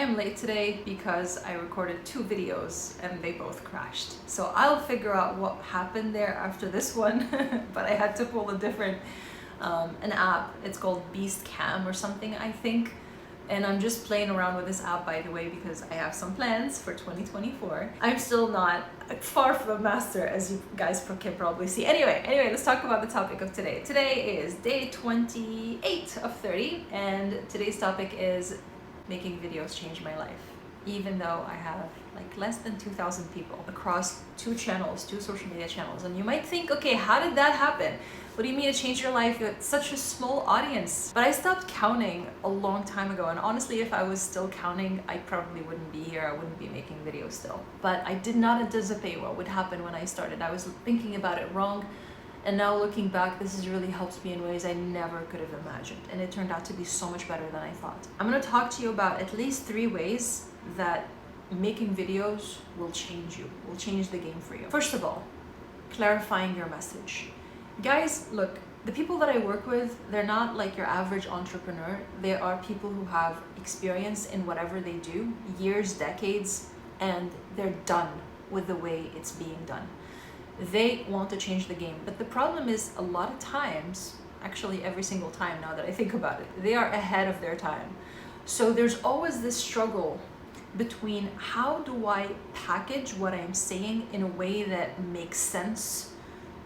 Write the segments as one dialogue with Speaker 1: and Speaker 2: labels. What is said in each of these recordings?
Speaker 1: am late today because I recorded 2 videos and they both crashed. So I'll figure out what happened there after this one, but I had to pull a different, an app. It's called Beastcam or something, I think. And I'm just playing around with this app, by the way, because I have some plans for 2024. I'm still not far from a master, as you guys can probably see. Anyway, let's talk about the topic of today. Today is day 28 of 30, and today's topic is making videos change my life. Even though I have like less than 2,000 people across 2 channels, 2 social media channels. And you might think, okay, how did that happen? What do you mean to change your life? You had such a small audience. But I stopped counting a long time ago. And honestly, if I was still counting, I probably wouldn't be here. I wouldn't be making videos still. But I did not anticipate what would happen when I started. I was thinking about it wrong. And now looking back, this has really helped me in ways I never could have imagined. And it turned out to be so much better than I thought. I'm gonna talk to you about at least 3 ways that making videos will change you, will change the game for you. First of all, clarifying your message. Guys, look, the people that I work with, they're not like your average entrepreneur. They are people who have experience in whatever they do, years, decades, and they're done with the way it's being done. They want to change the game. But the problem is a lot of times, actually every single time now that I think about it, they are ahead of their time. So there's always this struggle between how do I package what I'm saying in a way that makes sense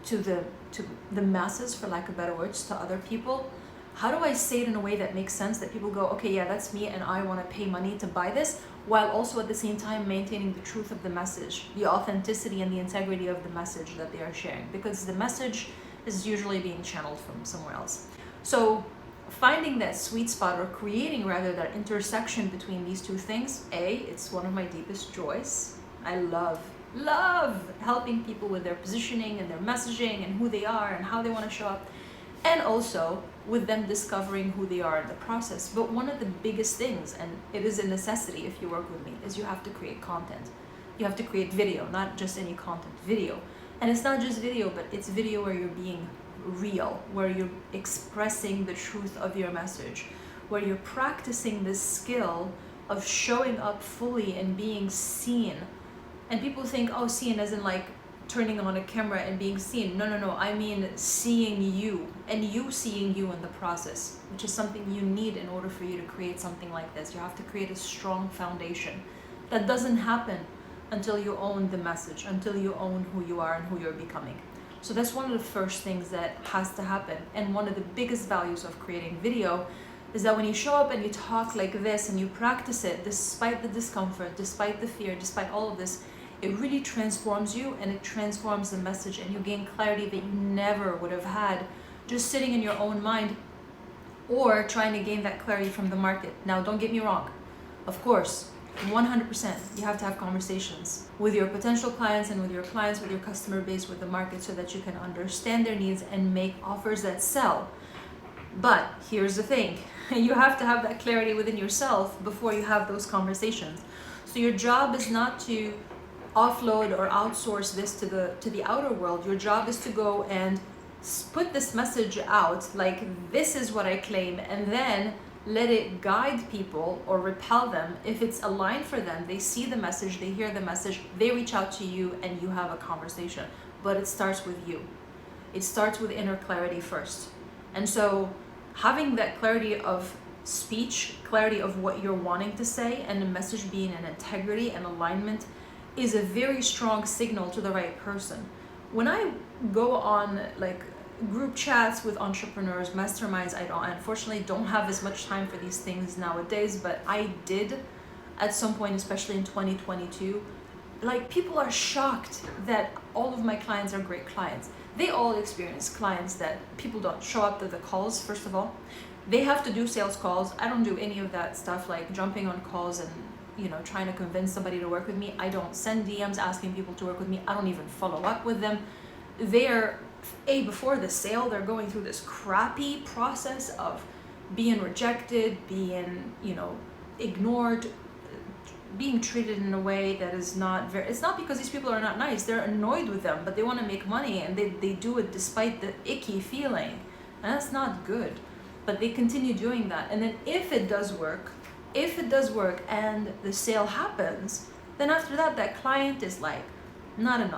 Speaker 1: to the masses, for lack of better words, to other people. How do I say it in a way that makes sense, that people go, okay, yeah, that's me and I want to pay money to buy this, while also at the same time maintaining the truth of the message, the authenticity and the integrity of the message that they are sharing, because the message is usually being channeled from somewhere else. So finding that sweet spot, or creating rather that intersection between these 2 things, it's one of my deepest joys. I love helping people with their positioning and their messaging and who they are and how they want to show up, and also with them discovering who they are in the process. But one of the biggest things, and it is a necessity if you work with me, is you have to create content. You have to create video, not just any content, video. And it's not just video, but it's video where you're being real, where you're expressing the truth of your message, where you're practicing this skill of showing up fully and being seen. And people think, oh, seen as in like turning on a camera and being seen. No, I mean seeing you, and you seeing you in the process, which is something you need in order for you to create something like this. You have to create a strong foundation. That doesn't happen until you own the message, until you own who you are and who you're becoming. So that's one of the first things that has to happen. And one of the biggest values of creating video is that when you show up and you talk like this and you practice it, despite the discomfort, despite the fear, despite all of this, it really transforms you, and it transforms the message, and you gain clarity that you never would have had just sitting in your own mind or trying to gain that clarity from the market. Now, don't get me wrong. Of course, 100%, you have to have conversations with your potential clients and with your clients, with your customer base, with the market, so that you can understand their needs and make offers that sell. But here's the thing, you have to have that clarity within yourself before you have those conversations. So your job is not to offload or outsource this to the outer world. Your job is to go and put this message out, like this is what I claim, and then let it guide people or repel them. If it's aligned for them, they see the message, they hear the message, they reach out to you, and you have a conversation. But it starts with you. It starts with inner clarity first. And so having that clarity of speech, clarity of what you're wanting to say, and the message being in integrity and alignment is a very strong signal to the right person. When I go on like group chats with entrepreneurs, masterminds, I unfortunately don't have as much time for these things nowadays, but I did at some point, especially in 2022. Like, people are shocked that all of my clients are great clients. They all experience clients that people don't show up to the calls, first of all. They have to do sales calls. I don't do any of that stuff, like jumping on calls and trying to convince somebody to work with me. I don't send DMs asking people to work with me. I don't even follow up with them. They're, before the sale, they're going through this crappy process of being rejected, being, ignored, being treated in a way that is not very, it's not because these people are not nice, they're annoyed with them, but they want to make money, and they do it despite the icky feeling, and that's not good. But they continue doing that, and then if it does work, if it does work and the sale happens, then after that, that client is like not in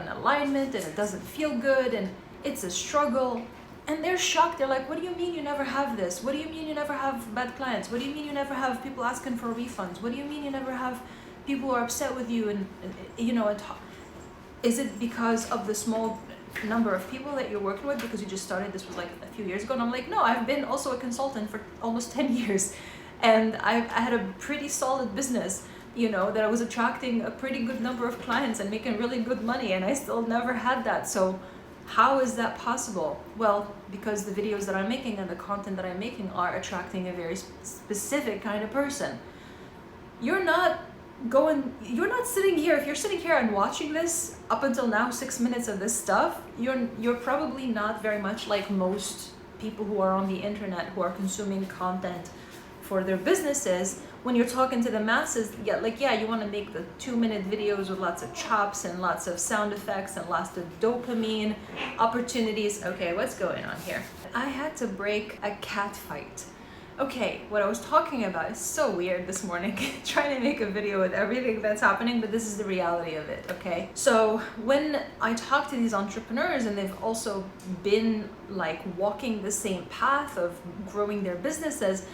Speaker 1: alignment, and it doesn't feel good, and it's a struggle, and they're shocked. They're like, what do you mean you never have this? What do you mean you never have bad clients? What do you mean you never have people asking for refunds? What do you mean you never have people who are upset with you? And is it because of the small number of people that you're working with, because you just started? This was like a few years ago. And I'm like, no, I've been also a consultant for almost 10 years, and I had a pretty solid business, that I was attracting a pretty good number of clients and making really good money, and I still never had that. So how is that possible? Well, because the videos that I'm making and the content that I'm making are attracting a very specific kind of person. You're not sitting here, if you're sitting here and watching this up until now, 6 minutes of this stuff, you're probably not very much like most people who are on the internet, who are consuming content for their businesses. When you're talking to the masses, you want to make the 2-minute videos with lots of chops and lots of sound effects and lots of dopamine opportunities. Okay, what's going on here? I had to break a cat fight. Okay, what I was talking about is so weird this morning, trying to make a video with everything that's happening, but this is the reality of it, okay? So when I talk to these entrepreneurs, and they've also been like walking the same path of growing their businesses,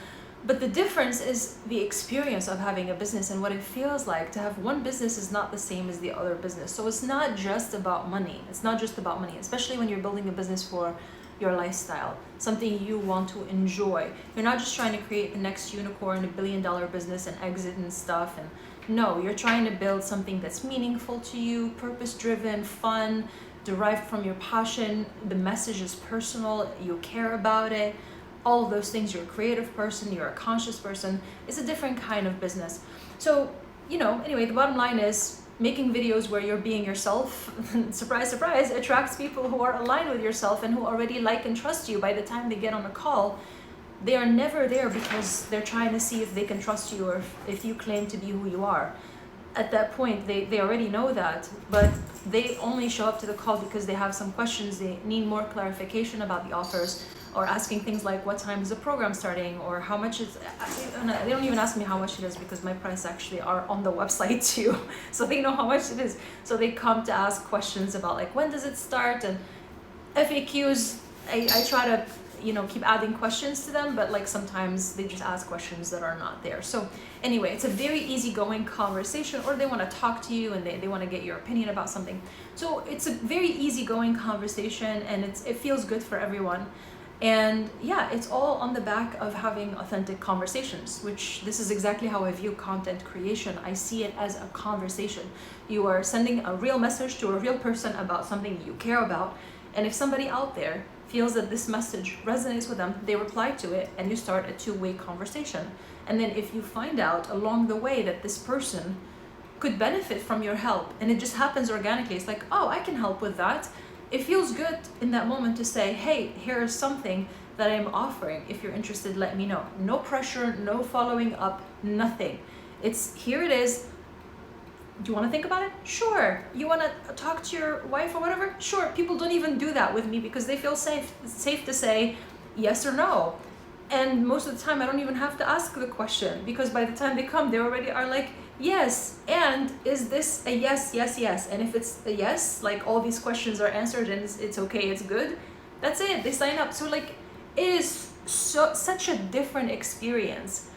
Speaker 1: but the difference is the experience of having a business and what it feels like to have one business is not the same as the other business. So it's not just about money. It's not just about money, especially when you're building a business for your lifestyle, something you want to enjoy. You're not just trying to create the next unicorn, $1 billion business and exit and stuff. And no, you're trying to build something that's meaningful to you, purpose-driven, fun, derived from your passion. The message is personal, you care about it. All of those things. You're a creative person, you're a conscious person. It's a different kind of business. So, anyway, the bottom line is making videos where you're being yourself, surprise, surprise, attracts people who are aligned with yourself and who already like and trust you. By the time they get on a call, they are never there because they're trying to see if they can trust you or if you claim to be who you are. At that point, they already know that, but they only show up to the call because they have some questions. They need more clarification about the offers, or asking things like, what time is the program starting, or how much is, they don't even ask me how much it is because my prices actually are on the website too. So they know how much it is. So they come to ask questions about like, when does it start? And FAQs, I try to, keep adding questions to them, but like sometimes they just ask questions that are not there. So anyway, it's a very easygoing conversation, or they want to talk to you and they want to get your opinion about something. So it's a very easygoing conversation, and it feels good for everyone. And yeah, it's all on the back of having authentic conversations, which this is exactly how I view content creation. I see it as a conversation. You are sending a real message to a real person about something you care about. And if somebody out there feels that this message resonates with them, they reply to it, and you start a two-way conversation. And then if you find out along the way that this person could benefit from your help, and it just happens organically, it's like, oh, I can help with that. It feels good in that moment to say, hey, here's something that I'm offering. If you're interested, let me know. No pressure, no following up, nothing. It's, here it is. Do you want to think about it? Sure. You want to talk to your wife or whatever? Sure. People don't even do that with me because they feel safe to say yes or no. And most of the time, I don't even have to ask the question, because by the time they come, they already are like, yes, and is this a yes, yes, yes? And if it's a yes, like all these questions are answered and it's okay, it's good, that's it, they sign up. So like, it is such a different experience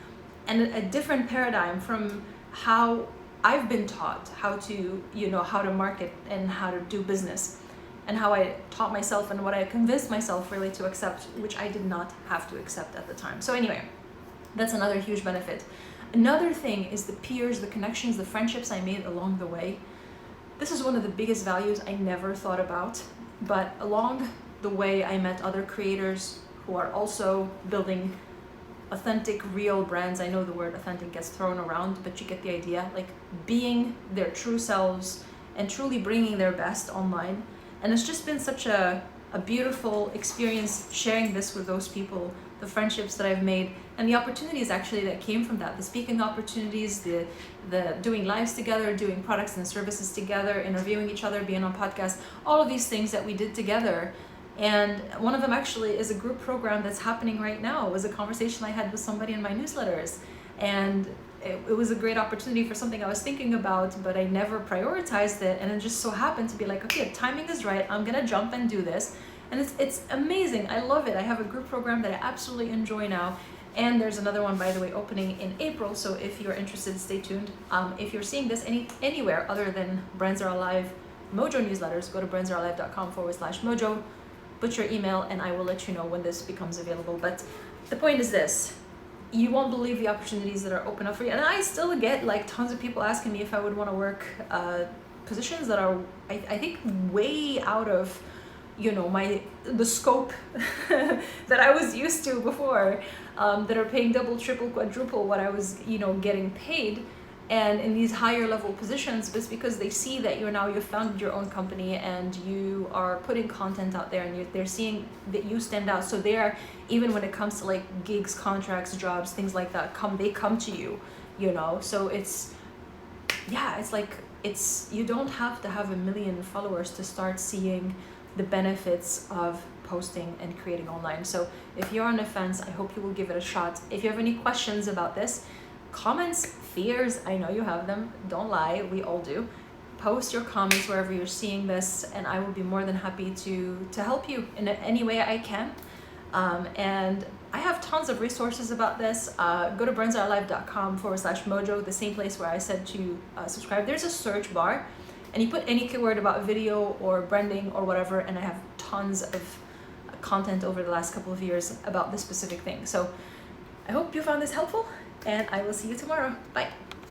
Speaker 1: and a different paradigm from how I've been taught how to, how to market and how to do business, and how I taught myself and what I convinced myself really to accept, which I did not have to accept at the time. So anyway, that's another huge benefit. Another thing is the peers, the connections, the friendships I made along the way. This is one of the biggest values I never thought about, but along the way I met other creators who are also building authentic, real brands. I know the word authentic gets thrown around, but you get the idea, like being their true selves and truly bringing their best online. And it's just been such a beautiful experience sharing this with those people, the friendships that I've made, and the opportunities actually that came from that, the speaking opportunities, the doing lives together, doing products and services together, interviewing each other, being on podcasts, all of these things that we did together. And one of them actually is a group program that's happening right now. It was a conversation I had with somebody in my newsletters. and it was a great opportunity for something I was thinking about, but I never prioritized it. And it just so happened to be like, okay, timing is right. I'm gonna jump and do this. And it's amazing. I love it. I have a group program that I absolutely enjoy now. And there's another one, by the way, opening in April. So if you're interested, stay tuned. If you're seeing this anywhere other than Brands Are Alive Mojo newsletters, go to brandsarealive.com/mojo, put your email, and I will let you know when this becomes available. But the point is this: you won't believe the opportunities that are open up for you. And I still get like tons of people asking me if I would want to work positions that are, I think, way out of, you know, the scope that I was used to before, that are paying double, triple, quadruple what I was, you know, getting paid. And in these higher level positions, but it's because they see that you've founded your own company and you are putting content out there, and they're seeing that you stand out. So they're, even when it comes to like gigs, contracts, jobs, things like that, they come to you, you know. So it's like, you don't have to have 1 million followers to start seeing the benefits of posting and creating online. So if you're on the fence, I hope you will give it a shot. If you have any questions about this, comments, fears, I know you have them, don't lie, we all do. Post your comments wherever you're seeing this, and I will be more than happy to help you in any way I can. And I have tons of resources about this. Go to brandsarealive.com/mojo, the same place where I said to subscribe. There's a search bar, and you put any keyword about video or branding or whatever, and I have tons of content over the last couple of years about this specific thing. So I hope you found this helpful, and I will see you tomorrow. Bye.